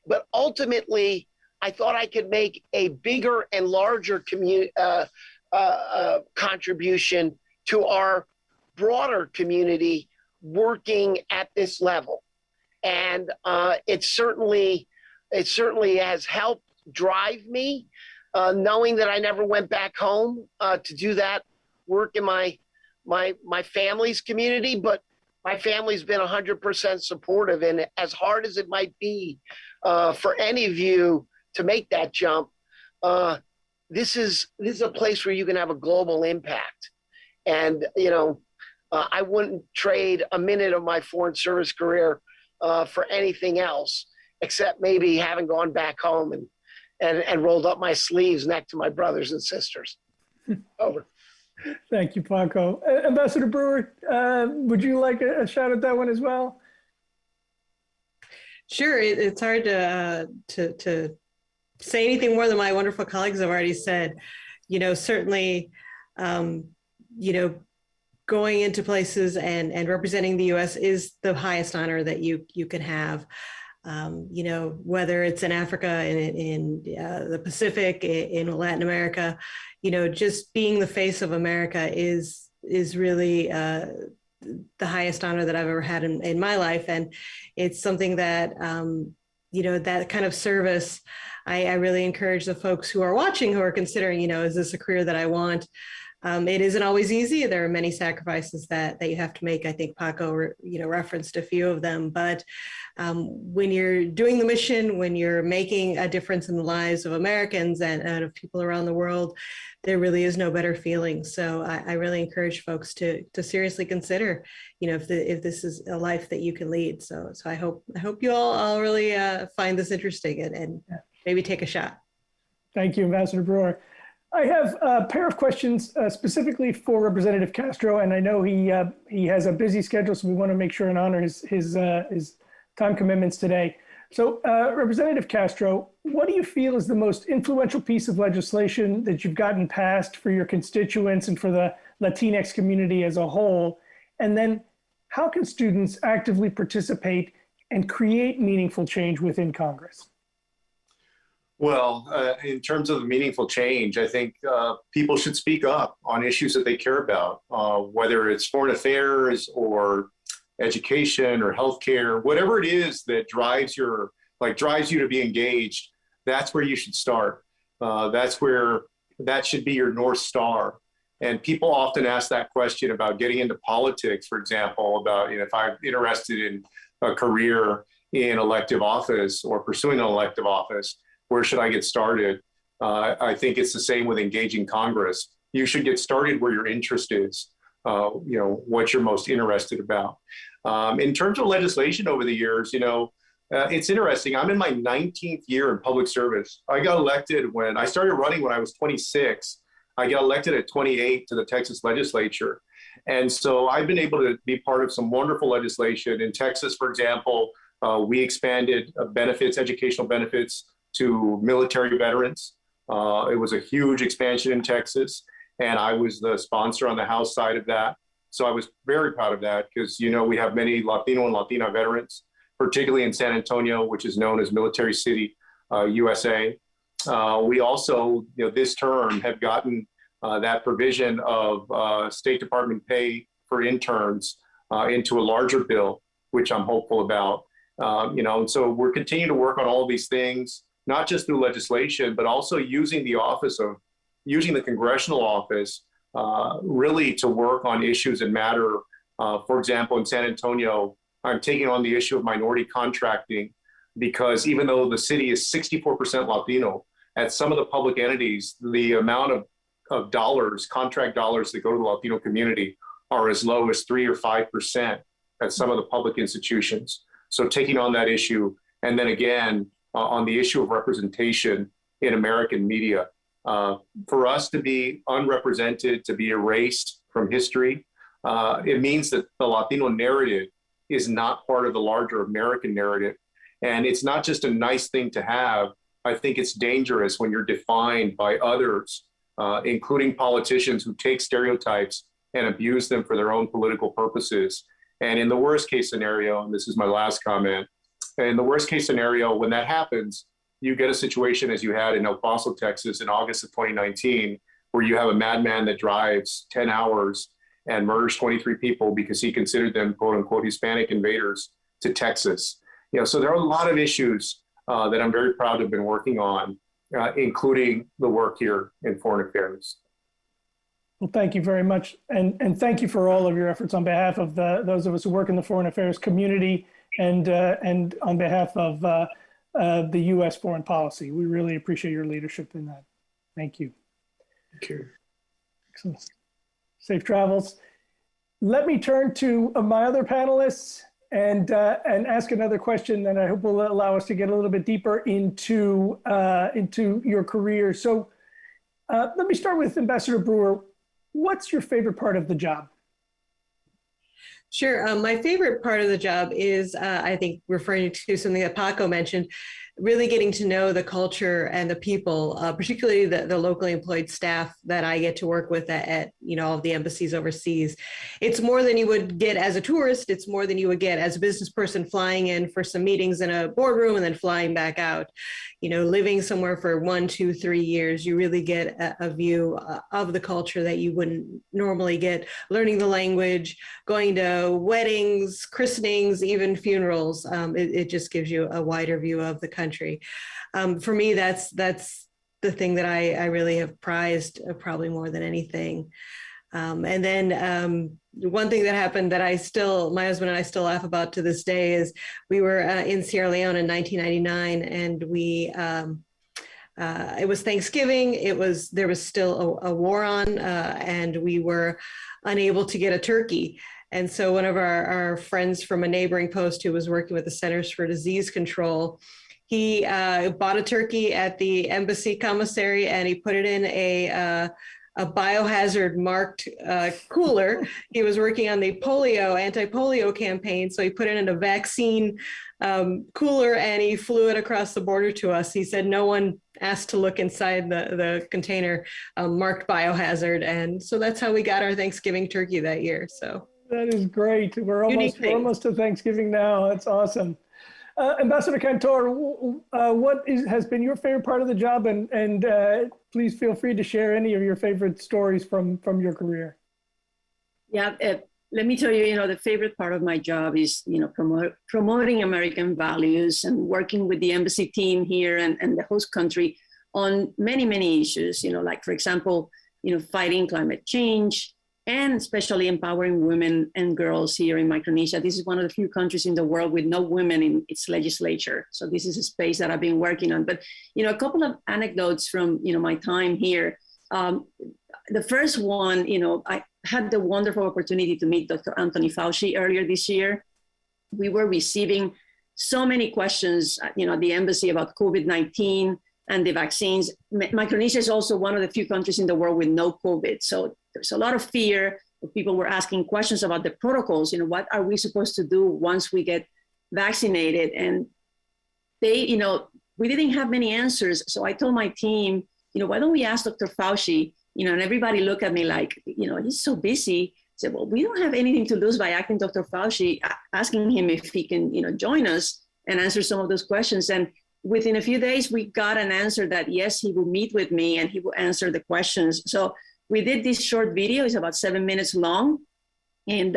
But ultimately, I thought I could make a bigger and larger contribution to our broader community working at this level. And it certainly has helped drive me, knowing that I never went back home to do that work in my family's community, but my family's been 100% supportive. And as hard as it might be for any of you to make that jump, this is a place where you can have a global impact. And, I wouldn't trade a minute of my Foreign Service career for anything else, except maybe having gone back home and rolled up my sleeves next to my brothers and sisters. Over. Thank you, Paco. Ambassador Brewer, would you like a shot at that one as well? Sure. It's hard to say anything more than my wonderful colleagues have already said. Certainly, going into places and representing the U.S. is the highest honor that you can have. Whether it's in Africa, in the Pacific, in Latin America, just being the face of America is really the highest honor that I've ever had in my life. And it's something that, that kind of service, I really encourage the folks who are watching, who are considering, is this a career that I want? It isn't always easy. There are many sacrifices that you have to make. I think Paco, referenced a few of them. But when you're doing the mission, when you're making a difference in the lives of Americans and of people around the world, there really is no better feeling. So I really encourage folks to seriously consider, if this is a life that you can lead. So I hope you all really find this interesting and maybe take a shot. Thank you, Ambassador Brewer. I have a pair of questions specifically for Representative Castro, and I know he has a busy schedule, so we want to make sure and honor his time commitments today. So, Representative Castro, what do you feel is the most influential piece of legislation that you've gotten passed for your constituents and for the Latinx community as a whole? And then, how can students actively participate and create meaningful change within Congress? Well, in terms of meaningful change, I think people should speak up on issues that they care about, whether it's foreign affairs or education or healthcare, whatever it is that drives you to be engaged. That's where you should start. That should be your North Star. And people often ask that question about getting into politics, for example, about if I'm interested in a career in elective office or pursuing an elective office. Where should I get started? I think it's the same with engaging Congress. You should get started where your interest is, what you're most interested about. In terms of legislation over the years, it's interesting. I'm in my 19th year in public service. I got elected when I started running when I was 26. I got elected at 28 to the Texas legislature. And so I've been able to be part of some wonderful legislation. In Texas, for example, we expanded benefits, educational benefits to military veterans. It was a huge expansion in Texas, and I was the sponsor on the House side of that. So I was very proud of that because, you know, we have many Latino and Latina veterans, particularly in San Antonio, which is known as Military City, USA. We also, you know, this term have gotten that provision of State Department pay for interns into a larger bill, which I'm hopeful about. You know, and so we're continuing to work on all of these things, not just through legislation, but also using the congressional office really to work on issues that matter. For example, in San Antonio, I'm taking on the issue of minority contracting because even though the city is 64% Latino, at some of the public entities, the amount of dollars, contract dollars that go to the Latino community are as low as 3 or 5% at some of the public institutions. So taking on that issue, and then again, on the issue of representation in American media, for us to be unrepresented, to be erased from history, it means that the Latino narrative is not part of the larger American narrative. And it's not just a nice thing to have. I think it's dangerous when you're defined by others, including politicians who take stereotypes and abuse them for their own political purposes. And in the worst case scenario, and this is my last comment, in the worst case scenario, when that happens, you get a situation as you had in El Paso, Texas in August of 2019, where you have a madman that drives 10 hours and murders 23 people because he considered them quote unquote Hispanic invaders to Texas. You know, so there are a lot of issues that I'm very proud to have been working on, including the work here in foreign affairs. Well, thank you very much. And thank you for all of your efforts on behalf of those of us who work in the foreign affairs community and on behalf of the U.S. foreign policy. We really appreciate your leadership in that. Thank you. Thank you. Excellent. Safe travels. Let me turn to my other panelists and ask another question that I hope will allow us to get a little bit deeper into your career. So let me start with Ambassador Brewer. What's your favorite part of the job? Sure. My favorite part of the job is, I think, referring to something that Paco mentioned, really getting to know the culture and the people, particularly the locally employed staff that I get to work with at all of the embassies overseas. It's more than you would get as a tourist. It's more than you would get as a business person flying in for some meetings in a boardroom and then flying back out. You know, living somewhere for 1, 2, 3 years, you really get a view of the culture that you wouldn't normally get. Learning the language, going to weddings, christenings, even funerals. It just gives you a wider view of the country. For me, that's the thing that I really have prized probably more than anything. And then one thing that happened that my husband and I still laugh about to this day is we were in Sierra Leone in 1999, and it was Thanksgiving. There was still a war on, and we were unable to get a turkey. And so one of our friends from a neighboring post who was working with the Centers for Disease Control, he bought a turkey at the embassy commissary, and he put it in a biohazard marked cooler. He was working on the anti-polio campaign. So he put it in a vaccine cooler, and he flew it across the border to us. He said no one asked to look inside the container marked biohazard. And so that's how we got our Thanksgiving turkey that year. So that is great. We're almost to Thanksgiving now. That's awesome. Ambassador Cantor, what has been your favorite part of the job, and please feel free to share any of your favorite stories from your career. Yeah, let me tell you, the favorite part of my job is, promoting American values and working with the embassy team here and the host country on many, many issues, like, for example, fighting climate change, and especially empowering women and girls here in Micronesia. This is one of the few countries in the world with no women in its legislature. So this is a space that I've been working on. But, a couple of anecdotes from, my time here. The first one, I had the wonderful opportunity to meet Dr. Anthony Fauci earlier this year. We were receiving so many questions, at the embassy about COVID-19 and the vaccines. Micronesia is also one of the few countries in the world with no COVID. So there's a lot of fear, People were asking questions about the protocols. What are we supposed to do once we get vaccinated? And they, we didn't have many answers. So I told my team, why don't we ask Dr. Fauci? And everybody looked at me like, he's so busy. I said, well, we don't have anything to lose by asking Dr. Fauci, asking him if he can, join us and answer some of those questions. And within a few days, we got an answer that, yes, he will meet with me and he will answer the questions. So we did this short video. It's about 7 minutes long. And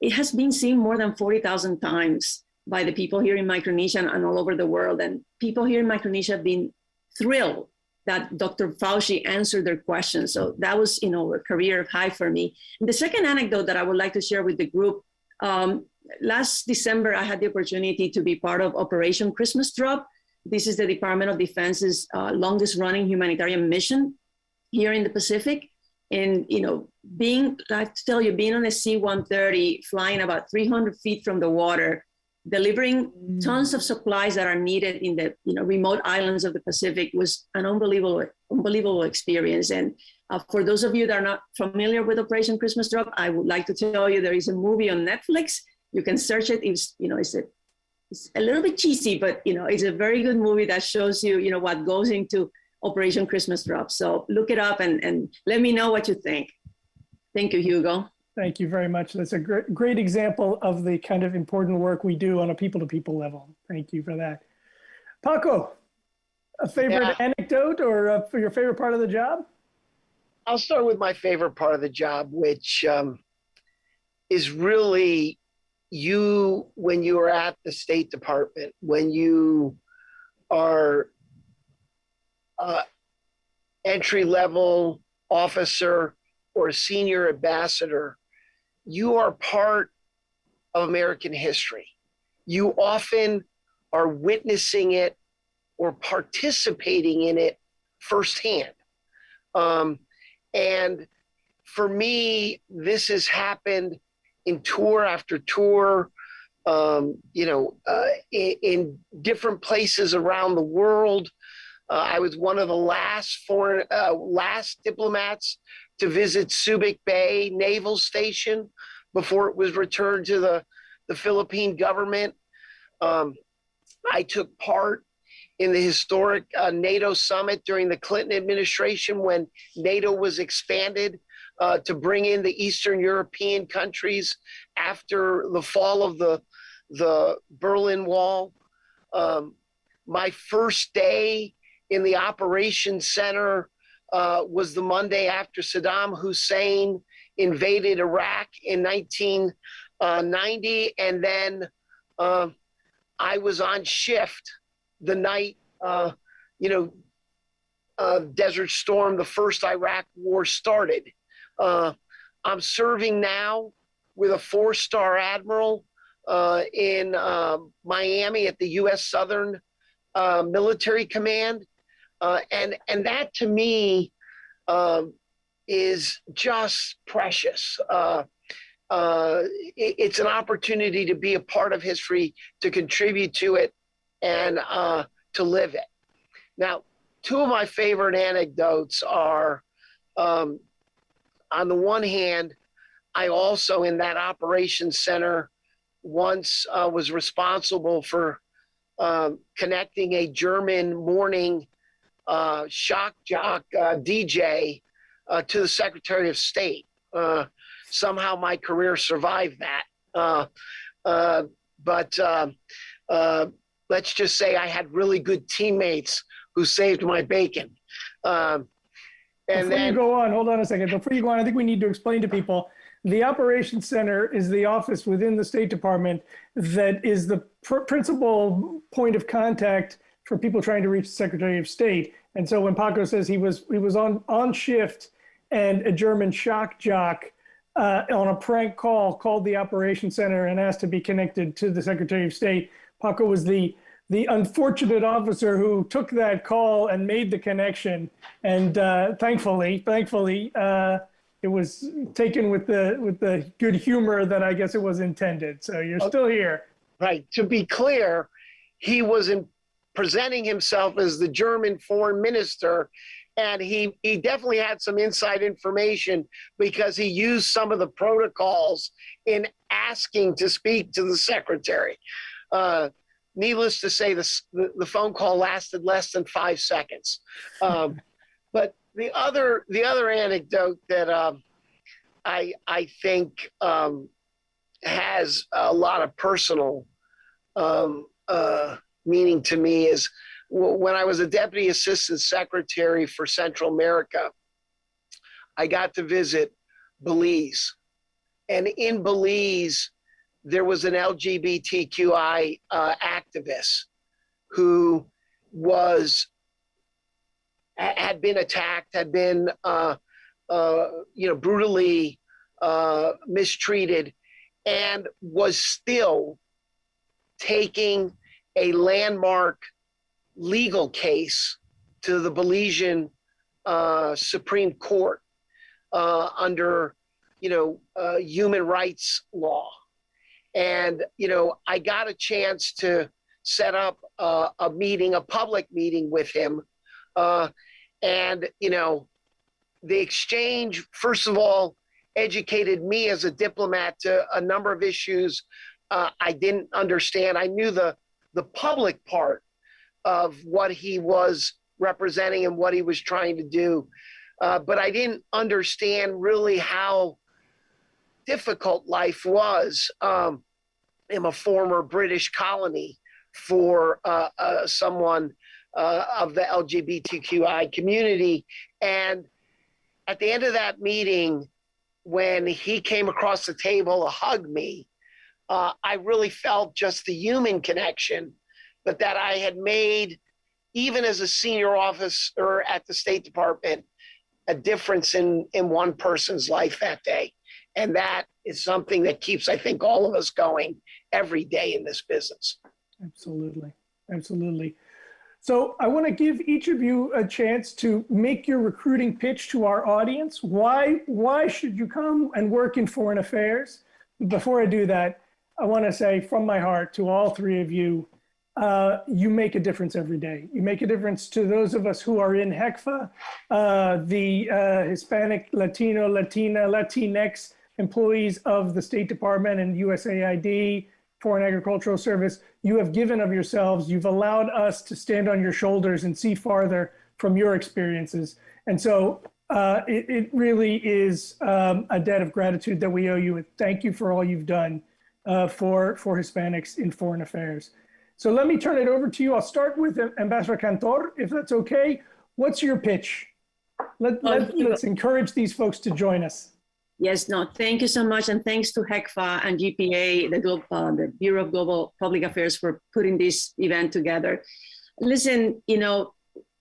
it has been seen more than 40,000 times by the people here in Micronesia and all over the world. And people here in Micronesia have been thrilled that Dr. Fauci answered their questions. So that was, a career high for me. And the second anecdote that I would like to share with the group, last December, I had the opportunity to be part of Operation Christmas Drop. This is the Department of Defense's longest running humanitarian mission here in the Pacific. And, being on a C-130, flying about 300 feet from the water, delivering tons of supplies that are needed in the remote islands of the Pacific was an unbelievable experience. And for those of you that are not familiar with Operation Christmas Drop, I would like to tell you there is a movie on Netflix. You can search it. It's a little bit cheesy, but it's a very good movie that shows you what goes into Operation Christmas Drop. So look it up and let me know what you think. Thank you, Hugo. Thank you very much. That's a great example of the kind of important work we do on a people-to-people level. Thank you for that. Paco, a favorite anecdote or for your favorite part of the job? I'll start with my favorite part of the job, which is really when you are at the State Department, when you are entry-level officer or a senior ambassador, you are part of American history. You often are witnessing it or participating in it firsthand. And for me, this has happened in tour after tour, in different places around the world. I was one of the last diplomats to visit Subic Bay Naval Station before it was returned to the Philippine government. I took part in the historic NATO summit during the Clinton administration when NATO was expanded to bring in the Eastern European countries after the fall of the Berlin Wall. My first day in the operations center was the Monday after Saddam Hussein invaded Iraq in 1990. And then I was on shift the night, Desert Storm, the first Iraq war started. I'm serving now with a 4-star admiral in Miami at the U.S. Southern Military Command. And that to me is just precious. It's an opportunity to be a part of history, to contribute to it, and to live it. Now, two of my favorite anecdotes are, on the one hand, I also in that operations center once was responsible for connecting a German morning shock jock DJ to the Secretary of State. Somehow my career survived that. But let's just say I had really good teammates who saved my bacon. Before you go on, hold on a second. Before you go on, I think we need to explain to people, the Operations Center is the office within the State Department that is the principal point of contact for people trying to reach the Secretary of State. And so when Paco says he was on shift and a German shock jock on a prank call called the Operations Center and asked to be connected to the Secretary of State, Paco was the unfortunate officer who took that call and made the connection. And thankfully, it was taken with the good humor that I guess it was intended. So you're still here. Right. To be clear, he was presenting himself as the German foreign minister, And he definitely had some inside information because he used some of the protocols in asking to speak to the secretary. Needless to say, the phone call lasted less than 5 seconds. But the other anecdote that I think has a lot of personal meaning to me is when I was a deputy assistant secretary for Central America, I got to visit Belize. And in Belize, there was an LGBTQI activist who had been attacked, had been brutally mistreated, and was still taking a landmark legal case to the Belizean Supreme Court under human rights law. And I got a chance to set up a public meeting with him, and the exchange, first of all, educated me as a diplomat to a number of issues I didn't understand. I knew the public part of what he was representing and what he was trying to do, but I didn't understand really how difficult life was in a former British colony for someone of the LGBTQI community. And at the end of that meeting, when he came across the table to hug me, I really felt just the human connection, but that I had made, even as a senior officer at the State Department, a difference in one person's life that day. And that is something that keeps, I think, all of us going every day in this business. Absolutely. Absolutely. So I want to give each of you a chance to make your recruiting pitch to our audience. Why should you come and work in foreign affairs? Before I do that, I want to say from my heart to all three of you, you make a difference every day. You make a difference to those of us who are in HECFA, the Hispanic, Latino, Latina, Latinx employees of the State Department and USAID, Foreign Agricultural Service. You have given of yourselves. You've allowed us to stand on your shoulders and see farther from your experiences. And so it really is a debt of gratitude that we owe you. And thank you for all you've done for Hispanics in foreign affairs. So let me turn it over to you. I'll start with Ambassador Cantor, if that's okay. What's your pitch? Let's encourage these folks to join us. Yes, no, thank you so much. And thanks to HECFA and GPA, the Bureau of Global Public Affairs, for putting this event together. Listen, all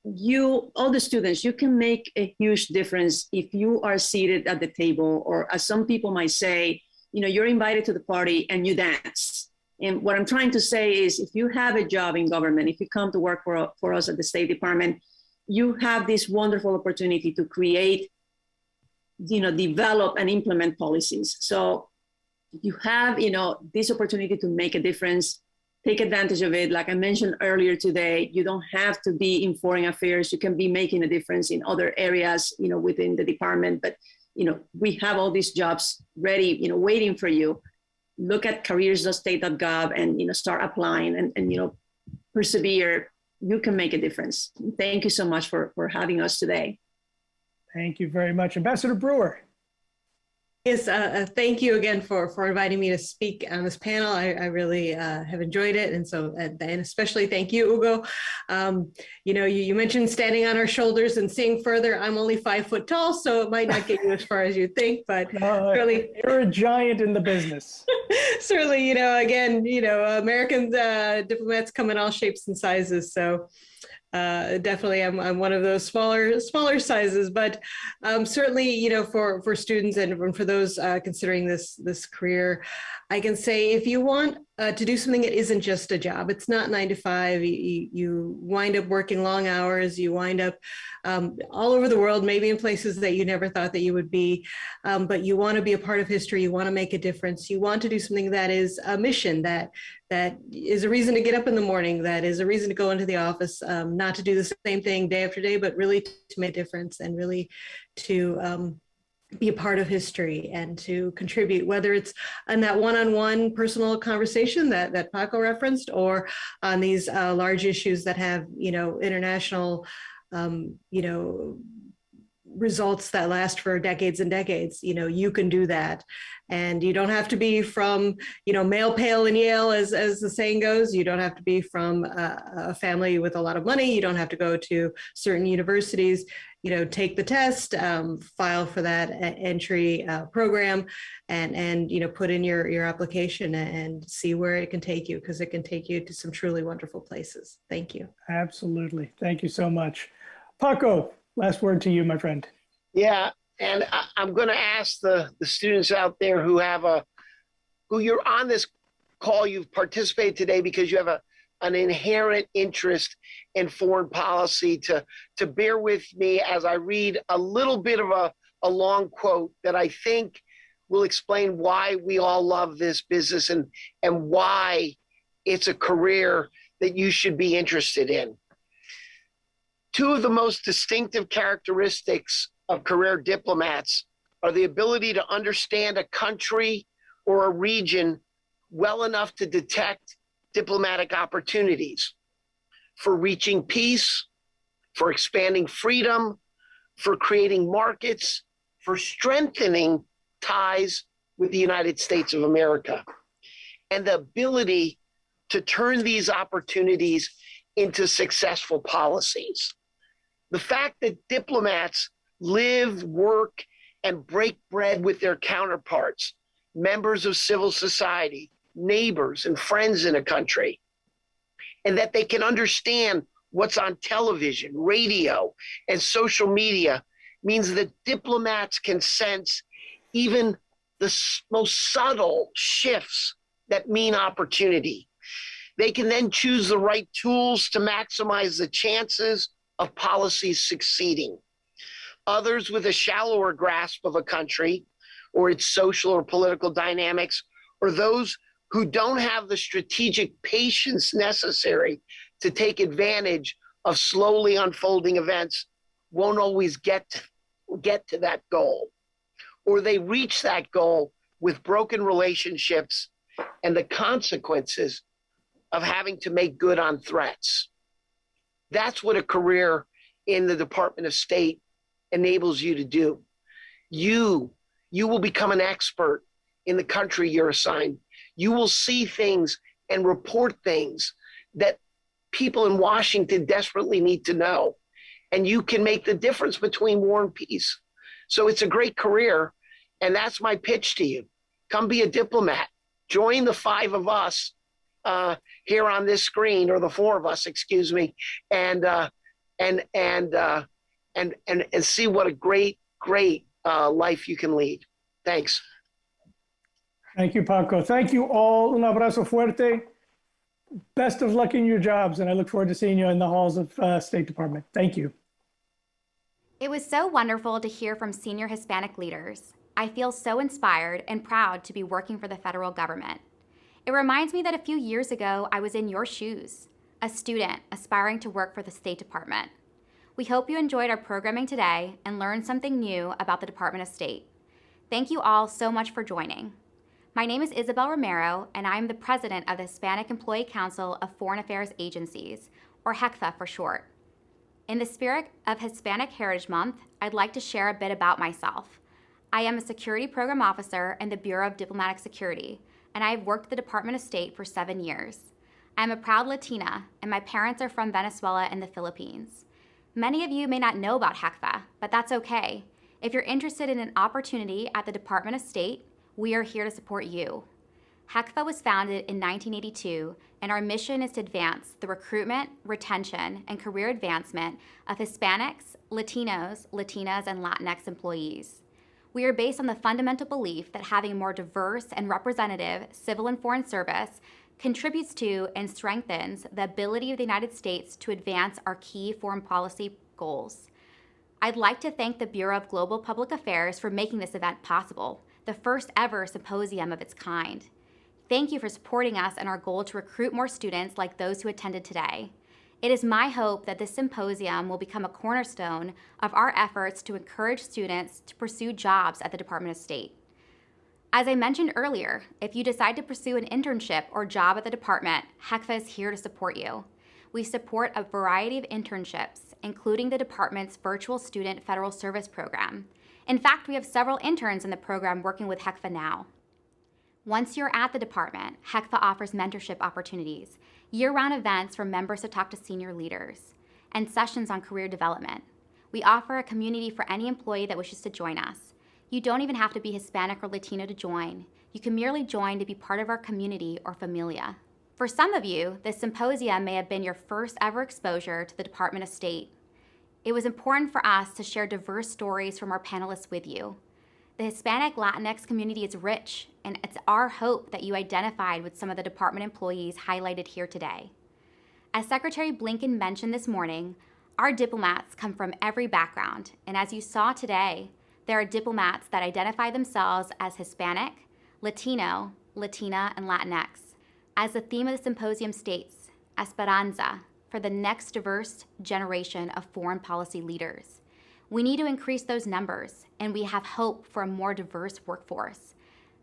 the students, you can make a huge difference if you are seated at the table, or as some people might say, you're invited to the party and you dance. And what I'm trying to say is, if you have a job in government, if you come to work for us at the State Department, you have this wonderful opportunity to create, develop and implement policies. So you have, this opportunity to make a difference. Take advantage of it. Like I mentioned earlier today, you don't have to be in foreign affairs. You can be making a difference in other areas, within the department. But, we have all these jobs ready, waiting for you. Look at careers.state.gov and, start applying and persevere. You can make a difference. Thank you so much for having us today. Thank you very much. Ambassador Brewer. Yes, thank you again for inviting me to speak on this panel. I really have enjoyed it. And so, and especially thank you, Hugo. You mentioned standing on our shoulders and seeing further. I'm only 5 foot tall, so it might not get you as far as you think, but really. You're a giant in the business. Certainly, American diplomats come in all shapes and sizes. So definitely I'm one of those smaller sizes, but certainly, for students and for those considering this career, I can say, if you want to do something that isn't just a job, it's not 9 to 5, you wind up working long hours, you wind up all over the world, maybe in places that you never thought that you would be, but you want to be a part of history, you want to make a difference, you want to do something that is a mission that that is a reason to get up in the morning, that is a reason to go into the office, not to do the same thing day after day, but really to make a difference and really to be a part of history and to contribute, whether it's on that one-on-one personal conversation that Paco referenced, or on these large issues that have, international, results that last for decades and decades. You can do that. And you don't have to be from, male, pale, and Yale, as the saying goes. You don't have to be from a family with a lot of money. You don't have to go to certain universities. Take the test, file for that entry program, and put in your application and see where it can take you, because it can take you to some truly wonderful places. Thank you. Absolutely. Thank you so much. Paco, last word to you, my friend. Yeah, and I'm going to ask the students out there who you're on this call, you've participated today because you have an inherent interest in foreign policy, to bear with me as I read a little bit of a long quote that I think will explain why we all love this business and why it's a career that you should be interested in. Two of the most distinctive characteristics of career diplomats are the ability to understand a country or a region well enough to detect diplomatic opportunities for reaching peace, for expanding freedom, for creating markets, for strengthening ties with the United States of America, and the ability to turn these opportunities into successful policies. The fact that diplomats live, work, and break bread with their counterparts, members of civil society, neighbors, and friends in a country, and that they can understand what's on television, radio, and social media, means that diplomats can sense even the most subtle shifts that mean opportunity. They can then choose the right tools to maximize the chances of policies succeeding. Others with a shallower grasp of a country or its social or political dynamics, or those who don't have the strategic patience necessary to take advantage of slowly unfolding events, won't always get to that goal. Or they reach that goal with broken relationships and the consequences of having to make good on threats. That's what a career in the Department of State enables you to do. You will become an expert in the country you're assigned. You will see things and report things that people in Washington desperately need to know. And you can make the difference between war and peace. So it's a great career. And that's my pitch to you. Come be a diplomat. Join the five of us here on this screen, or the four of us, excuse me, and see what a great life you can lead. Thanks. Thank you, Paco. Thank you all. Un abrazo fuerte. Best of luck in your jobs, and I look forward to seeing you in the halls of State Department. Thank you. It was so wonderful to hear from senior Hispanic leaders. I feel so inspired and proud to be working for the federal government. It reminds me that a few years ago, I was in your shoes, a student aspiring to work for the State Department. We hope you enjoyed our programming today and learned something new about the Department of State. Thank you all so much for joining. My name is Isabel Romero, and I am the president of the Hispanic Employee Council of Foreign Affairs Agencies, or HECFA for short. In the spirit of Hispanic Heritage Month, I'd like to share a bit about myself. I am a security program officer in the Bureau of Diplomatic Security, and I have worked at the Department of State for 7 years. I'm a proud Latina, and my parents are from Venezuela and the Philippines. Many of you may not know about HECFA, but that's okay. If you're interested in an opportunity at the Department of State, we are here to support you. HECFA was founded in 1982, and our mission is to advance the recruitment, retention, and career advancement of Hispanics, Latinos, Latinas, and Latinx employees. We are based on the fundamental belief that having a more diverse and representative civil and foreign service contributes to and strengthens the ability of the United States to advance our key foreign policy goals. I'd like to thank the Bureau of Global Public Affairs for making this event possible, the first ever symposium of its kind. Thank you for supporting us in our goal to recruit more students like those who attended today. It is my hope that this symposium will become a cornerstone of our efforts to encourage students to pursue jobs at the Department of State. As I mentioned earlier, if you decide to pursue an internship or job at the department, HECFA is here to support you. We support a variety of internships, including the department's virtual student federal service program. In fact, we have several interns in the program working with HECFA now. Once you're at the department, HECFA offers mentorship opportunities, year-round events for members to talk to senior leaders, and sessions on career development. We offer a community for any employee that wishes to join us. You don't even have to be Hispanic or Latino to join. You can merely join to be part of our community or familia. For some of you, this symposium may have been your first ever exposure to the Department of State. It was important for us to share diverse stories from our panelists with you. The Hispanic Latinx community is rich, and it's our hope that you identified with some of the department employees highlighted here today. As Secretary Blinken mentioned this morning, our diplomats come from every background, and as you saw today, there are diplomats that identify themselves as Hispanic, Latino, Latina, and Latinx. As the theme of the symposium states, Esperanza, for the next diverse generation of foreign policy leaders. We need to increase those numbers, and we have hope for a more diverse workforce.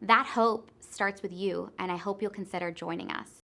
That hope starts with you, and I hope you'll consider joining us.